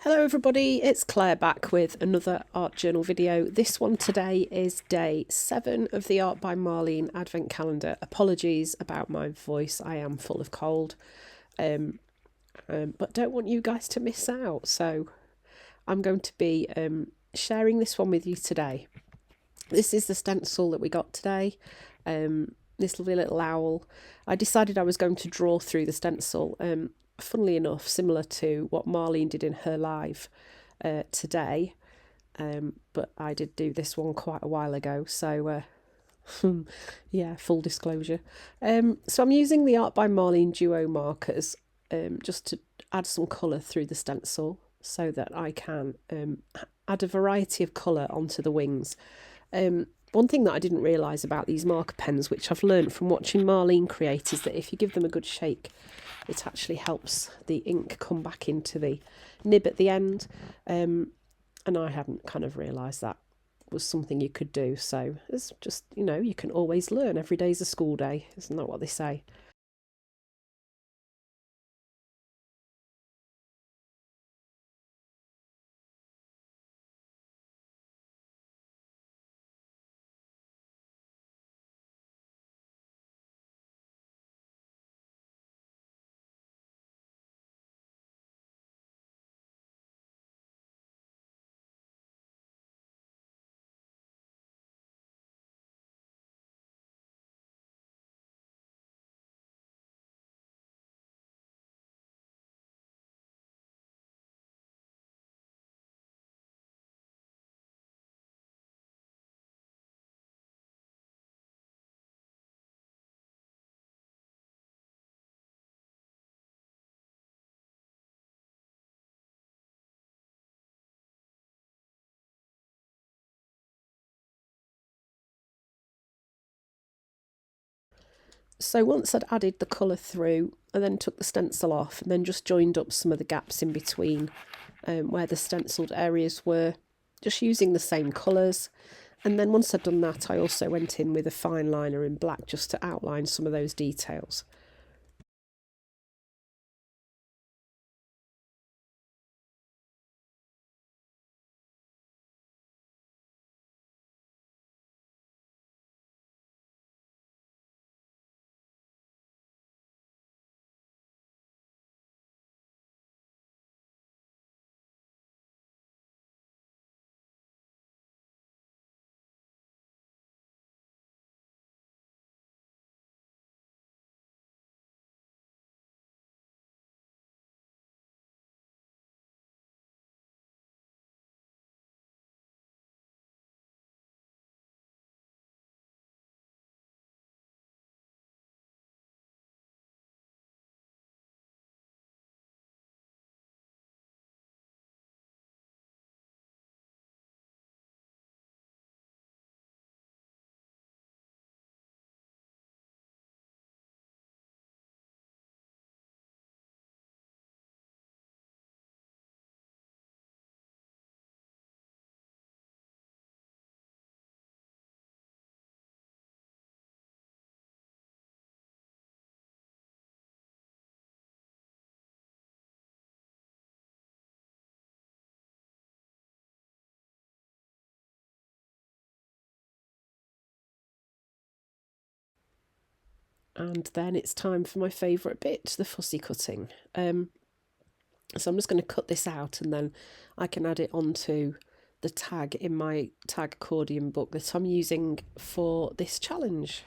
Hello everybody, it's Claire back with another art journal video. This one today is day 7 of the Art by Marlene advent calendar. Apologies about my voice, I am full of cold, but don't want you guys to miss out, so I'm going to be sharing this one with you today. This is the stencil that we got today, this lovely little owl. I decided I was going to draw through the stencil, funnily enough, similar to what Marlene did in her live today, but I did do this one quite a while ago, so yeah, full disclosure. So I'm using the Art by Marlene Duo markers just to add some colour through the stencil so that I can add a variety of colour onto the wings. One thing that I didn't realise about these marker pens, which I've learned from watching Marlene create, is that if you give them a good shake, it actually helps the ink come back into the nib at the end. And I hadn't kind of realised that was something you could do. So it's just, you can always learn. Every day's a school day. Isn't that what they say? So once I'd added the colour through, I then took the stencil off and then just joined up some of the gaps in between where the stenciled areas were, just using the same colours. And then once I'd done that, I also went in with a fine liner in black just to outline some of those details. And then it's time for my favourite bit, the fussy cutting. So I'm just going to cut this out and then I can add it onto the tag in my tag accordion book that I'm using for this challenge.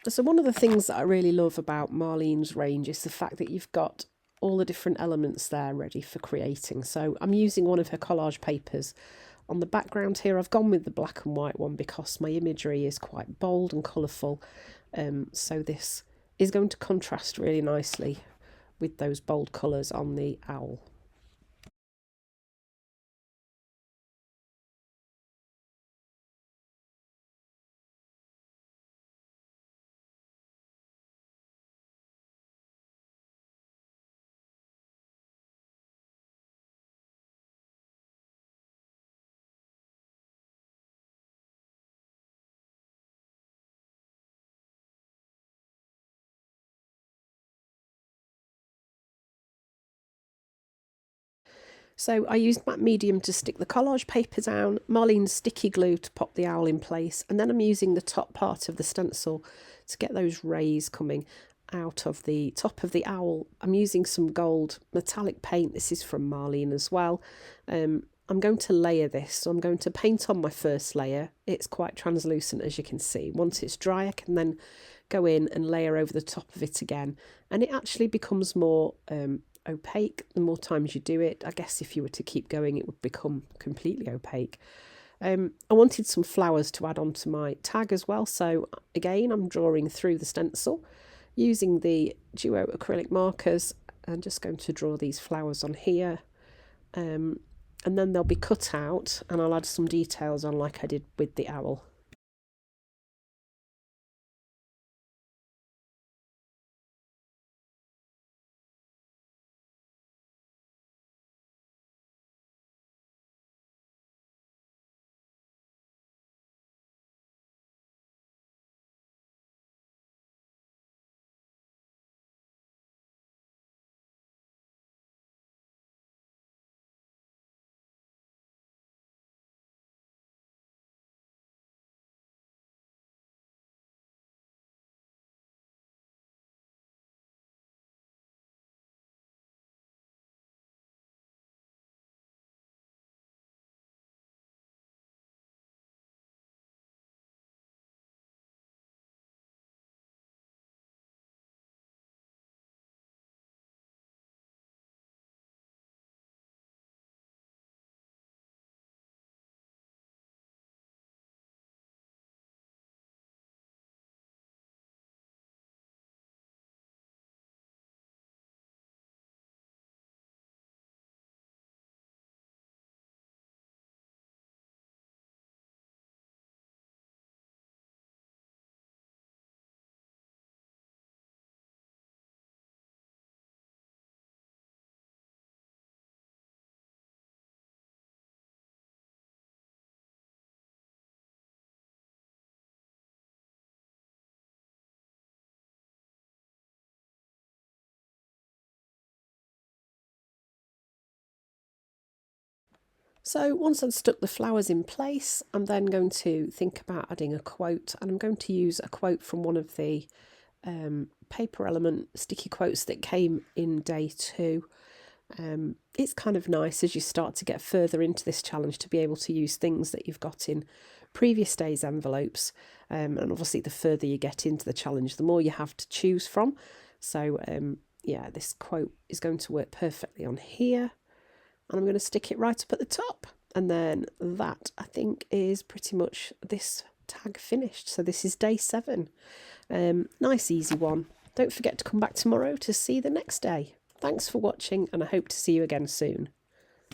So one of the things that I really love about Marlene's range is the fact that you've got all the different elements there ready for creating. So I'm using one of her collage papers. On the background here, I've gone with the black and white one because my imagery is quite bold and colourful. So this is going to contrast really nicely with those bold colours on the owl. So I used matte medium to stick the collage paper down, Marlene's sticky glue to pop the owl in place, and then I'm using the top part of the stencil to get those rays coming out of the top of the owl. I'm using some gold metallic paint. This is from Marlene as well. I'm going to layer this, so I'm going to paint on my first layer. It's quite translucent, as you can see. Once it's dry, I can then go in and layer over the top of it again, and it actually becomes more opaque the more times you do it. I guess if you were to keep going, it would become completely opaque. I wanted some flowers to add onto my tag as well, so again I'm drawing through the stencil using the Duo acrylic markers and just going to draw these flowers on here, and then they'll be cut out and I'll add some details on like I did with the owl. So once I've stuck the flowers in place, I'm then going to think about adding a quote, and I'm going to use a quote from one of the paper element sticky quotes that came in day 2. It's kind of nice as you start to get further into this challenge to be able to use things that you've got in previous days' envelopes, and obviously the further you get into the challenge, the more you have to choose from. So yeah, this quote is going to work perfectly on here, and I'm going to stick it right up at the top, and then that I think is pretty much this tag finished. So this is day 7. Nice easy one. Don't forget to come back tomorrow to see the next day. Thanks for watching, and I hope to see you again soon.